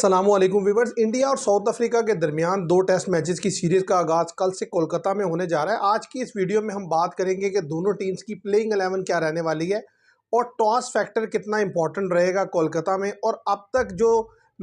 अस्सलामुअलैकुम viewers. India और south Africa के दरमियान दो टेस्ट मैचेस की सीरीज़ का आगाज़ कल से कोलकाता में होने जा रहा है। आज की इस वीडियो में हम बात करेंगे कि दोनों टीम्स की प्लेइंग 11 क्या रहने वाली है और टॉस फैक्टर कितना इंपॉर्टेंट रहेगा कोलकाता में, और अब तक जो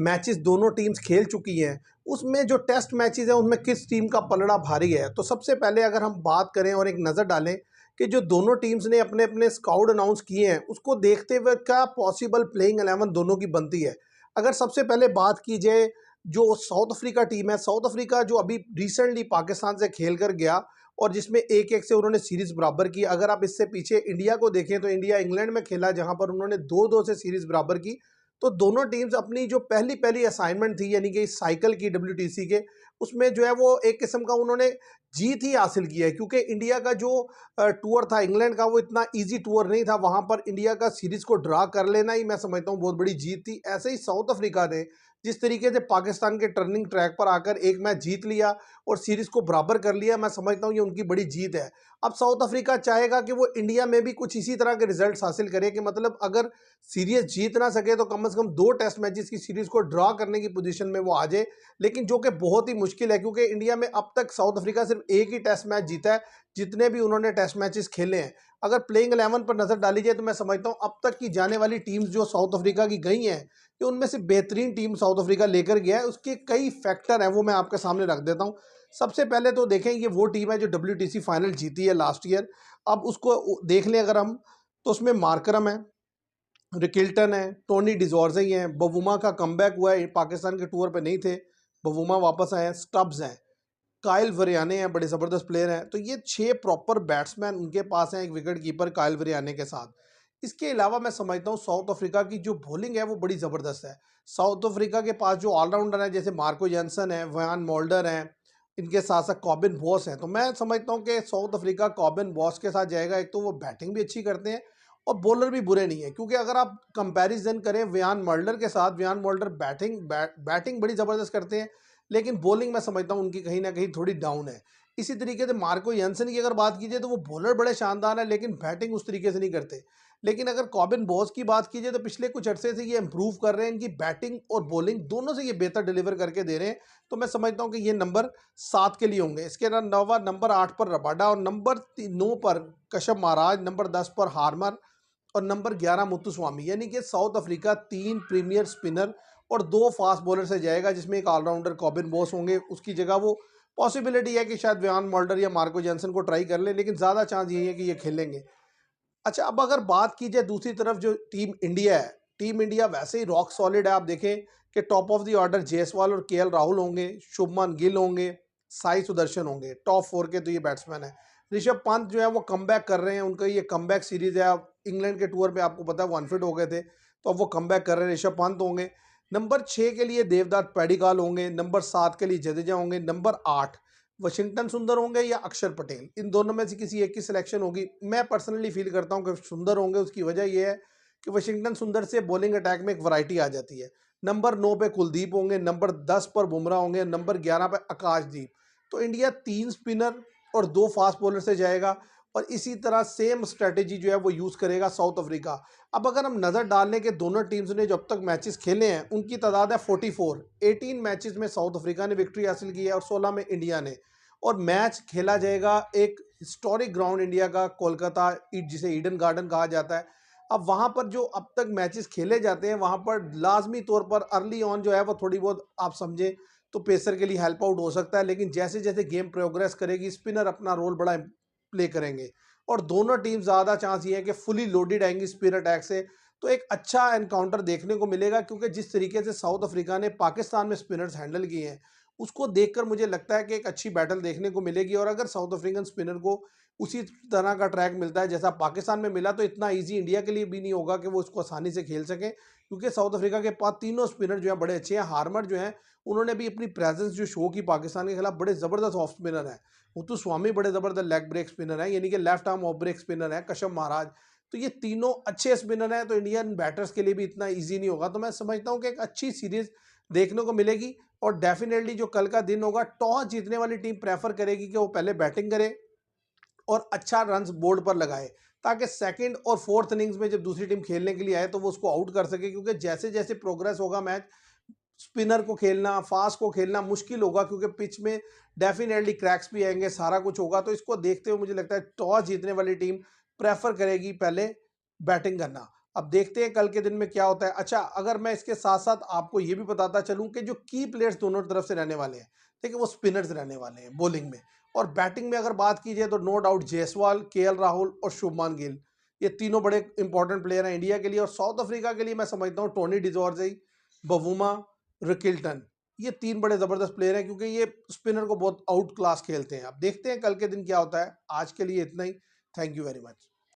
मैचेस दोनों टीम्स खेल चुकी हैं उसमें जो टेस्ट मैचेस हैं उनमें किस टीम का पलड़ा भारी है। तो सबसे पहले अगर हम बात करें और एक नज़र डालें कि जो दोनों टीम्स ने अपने अपने स्काउट अनाउंस किए हैं उसको देखते हुए क्या पॉसिबल प्लेइंग 11 दोनों की बनती है। अगर सबसे पहले बात की जाए जो साउथ अफ्रीका टीम है, साउथ अफ्रीका जो अभी रिसेंटली पाकिस्तान से खेल कर गया और जिसमें 1-1 से उन्होंने सीरीज़ बराबर की। अगर आप इससे पीछे इंडिया को देखें तो इंडिया इंग्लैंड में खेला जहां पर उन्होंने 2-2 से सीरीज़ बराबर की। तो दोनों टीम्स अपनी जो पहली पहली असाइनमेंट थी यानी कि इस साइकिल की WTC के, उसमें जो है वो एक किस्म का उन्होंने जीत ही हासिल किया है, क्योंकि इंडिया का जो टूर था इंग्लैंड का वो इतना इजी टूर नहीं था। वहां पर इंडिया का सीरीज़ को ड्रा कर लेना ही मैं समझता हूँ बहुत बड़ी जीत थी। ऐसे ही साउथ अफ्रीका ने जिस तरीके से पाकिस्तान के टर्निंग ट्रैक पर आकर एक मैच जीत लिया और सीरीज़ को बराबर कर लिया, मैं समझता हूँ ये उनकी बड़ी जीत है। अब साउथ अफ्रीका चाहेगा कि वो इंडिया में भी कुछ इसी तरह के रिजल्ट्स हासिल करे, कि मतलब अगर सीरीज जीत ना सके तो कम से कम 2 टेस्ट मैचेस की सीरीज़ को ड्रा करने की पोजीशन में वो आ जाए, लेकिन जो कि बहुत ही मुश्किल है क्योंकि इंडिया में अब तक साउथ अफ्रीका सिर्फ एक ही टेस्ट मैच जीता है जितने भी उन्होंने टेस्ट मैचेस खेले हैं। अगर प्लेइंग 11 पर नज़र डाली जाए तो मैं समझता हूँ अब तक की जाने वाली टीम्स जो साउथ अफ्रीका की गई हैं कि उनमें से बेहतरीन टीम साउथ अफ्रीका लेकर गया है। उसके कई फैक्टर हैं वो मैं आपके सामने रख देता हूँ। सबसे पहले तो देखें ये वो टीम है जो WTC फाइनल जीती है लास्ट ईयर। अब उसको देख लें अगर हम, तो उसमें मार्करम है, रिकिल्टन है, टोनी डिजॉर्जे हैं, बवुमा का कमबैक हुआ है, पाकिस्तान के टूर पे नहीं थे, बवुमा वापस आए हैं, स्टब्स हैं, काइल वरियाने हैं, बड़े ज़बरदस्त प्लेयर हैं। तो ये 6 प्रॉपर बैट्समैन उनके पास हैं, एक विकेट कीपर काइल वरियाने के साथ। इसके अलावा मैं समझता हूँ साउथ अफ्रीका की जो बॉलिंग है वो बड़ी ज़बरदस्त है। साउथ अफ्रीका के पास जो ऑलराउंडर हैं जैसे मार्को जेंसन है, वयान मोल्डर हैं, इनके साथ साथ कॉबिन बॉस हैं। तो मैं समझता हूँ कि साउथ अफ्रीका कॉबिन बॉस के साथ जाएगा। एक तो वो बैटिंग भी अच्छी करते हैं और बॉलर भी बुरे नहीं है, क्योंकि अगर आप कंपैरिजन करें वयान मोल्डर के साथ, वयान मोल्डर बैटिंग बड़ी ज़बरदस्त करते हैं, लेकिन बॉलिंग मैं समझता हूँ उनकी कहीं ना कहीं थोड़ी डाउन है। इसी तरीके से मार्को यंसन की अगर बात कीजिए तो वो बॉलर बड़े शानदार है लेकिन बैटिंग उस तरीके से नहीं करते। लेकिन अगर कॉबिन बॉस की बात कीजिए तो पिछले कुछ अरसे से ये इंप्रूव कर रहे हैं, इनकी बैटिंग और बॉलिंग दोनों से ये बेहतर डिलीवर करके दे रहे हैं। तो मैं समझता हूँ कि ये नंबर 7 के लिए होंगे। इसके अलावा नंबर 8 पर रबाडा और नंबर 9 पर कशप महाराज, नंबर 10 पर हार्मर और नंबर 11 मुत्तुस्वामी। यानी कि साउथ अफ्रीका 3 प्रीमियर स्पिनर और 2 फास्ट बॉलर से जाएगा, जिसमें एक ऑलराउंडर कॉबिन बॉस होंगे। उसकी जगह वो पॉसिबिलिटी है कि शायद वयान मोल्डर या मार्को जेंसन को ट्राई कर ले, लेकिन ज़्यादा चांस यही है कि ये खेलेंगे। अच्छा, अब अगर बात की जाए दूसरी तरफ जो टीम इंडिया है, टीम इंडिया वैसे ही रॉक सॉलिड है। आप देखें कि top of the order Jaiswal और KL राहुल होंगे, शुभमन गिल होंगे, साई सुदर्शन होंगे, टॉप 4 के तो ये बैट्समैन है। ऋषभ पंत जो है वो कमबैक कर रहे हैं, उनका ये कमबैक सीरीज है। अब इंग्लैंड के टूर पे आपको पता है वो अनफिट हो गए थे, तो अब वो कमबैक कर रहे हैं, ऋषभ पंत होंगे। नंबर 6 के लिए देवदत्त पैडिकाल होंगे, नंबर 7 के लिए जडेजा होंगे, नंबर 8 वशिंगटन सुंदर होंगे या अक्षर पटेल, इन दोनों में से किसी एक की सिलेक्शन होगी। मैं पर्सनली फील करता हूं कि सुंदर होंगे। उसकी वजह यह है कि वशिंगटन सुंदर से बॉलिंग अटैक में एक वैरायटी आ जाती है। नंबर 9 पे कुलदीप होंगे, नंबर 10 पर बुमराह होंगे, नंबर 11 पे आकाशदीप। तो इंडिया 3 स्पिनर और 2 फास्ट बॉलर से जाएगा और इसी तरह सेम स्ट्रेटेजी जो है वो यूज़ करेगा साउथ अफ्रीका। अब अगर हम नज़र डाल लें कि दोनों टीम्स ने जब तक मैचेस खेले हैं उनकी तादाद है 44। 18 मैचेस में साउथ अफ्रीका ने विक्ट्री हासिल की है और 16 में इंडिया ने। और मैच खेला जाएगा एक हिस्टोरिक ग्राउंड इंडिया का, कोलकाता, जिसे ईडन गार्डन कहा जाता है। अब वहाँ पर जो अब तक मैचेस खेले जाते हैं वहाँ पर लाजमी तौर पर अर्ली ऑन जो है वो थोड़ी बहुत आप समझें तो पेसर के लिए हेल्प आउट हो सकता है, लेकिन जैसे जैसे गेम प्रोग्रेस करेगी स्पिनर अपना रोल बड़ा प्ले करेंगे और दोनों टीम ज़्यादा चांस ये है कि फुली लोडेड आएंगी स्पिन अटैक से। तो एक अच्छा एनकाउंटर देखने को मिलेगा, क्योंकि जिस तरीके से साउथ अफ्रीका ने पाकिस्तान में स्पिनर्स हैंडल किए हैं उसको देखकर मुझे लगता है कि एक अच्छी बैटल देखने को मिलेगी। और अगर साउथ अफ्रीकन स्पिनर को उसी तरह का ट्रैक मिलता है जैसा पाकिस्तान में मिला तो इतना इजी इंडिया के लिए भी नहीं होगा कि वो उसको आसानी से खेल सकें, क्योंकि साउथ अफ्रीका के पास तीनों स्पिनर जो है बड़े अच्छे हैं। हार्मर जो है उन्होंने भी अपनी प्रेजेंस जो शो की पाकिस्तान के खिलाफ, बड़े ज़बरदस्त ऑफ स्पिनर हैं। मुत्तुस्वामी बड़े ज़बरदस्त लेग ब्रेक स्पिनर हैं, यानी कि left arm off break spinner है कशप महाराज। तो ये तीनों अच्छे स्पिनर हैं, तो इंडियन बैटर्स के लिए भी इतना ईजी नहीं होगा। तो मैं समझता हूँ कि एक अच्छी सीरीज़ देखने को मिलेगी और डेफिनेटली जो कल का दिन होगा टॉस जीतने वाली टीम प्रेफर करेगी कि वो पहले बैटिंग करे और अच्छा रन्स बोर्ड पर लगाए, ताकि सेकंड और फोर्थ इनिंग्स में जब दूसरी टीम खेलने के लिए आए तो वो उसको आउट कर सके। क्योंकि जैसे जैसे प्रोग्रेस होगा मैच स्पिनर को खेलना, फास्ट को खेलना मुश्किल होगा, क्योंकि पिच में डेफिनेटली क्रैक्स भी आएंगे, सारा कुछ होगा। तो इसको देखते हुए मुझे लगता है टॉस जीतने वाली टीम प्रेफर करेगी पहले बैटिंग करना। अब देखते हैं कल के दिन में क्या होता है। अच्छा, अगर मैं इसके साथ साथ आपको ये भी बताता चलूं कि जो की प्लेयर्स दोनों तरफ से रहने वाले हैं, देखिए वो स्पिनर्स रहने वाले हैं बॉलिंग में। और बैटिंग में अगर बात की जाए तो no doubt Jaiswal, KL Rahul और शुभमान गिल, ये तीनों बड़े इंपॉर्टेंट प्लेयर हैं इंडिया के लिए। और साउथ अफ्रीका के लिए मैं समझता हूँ टोनी डिजॉर्जे, बवुमा, रिकिल्टन, ये तीन बड़े जबरदस्त प्लेयर हैं, क्योंकि ये स्पिनर को बहुत आउट क्लास खेलते हैं। अब देखते हैं कल के दिन क्या होता है। आज के लिए इतना ही। Thank you very much.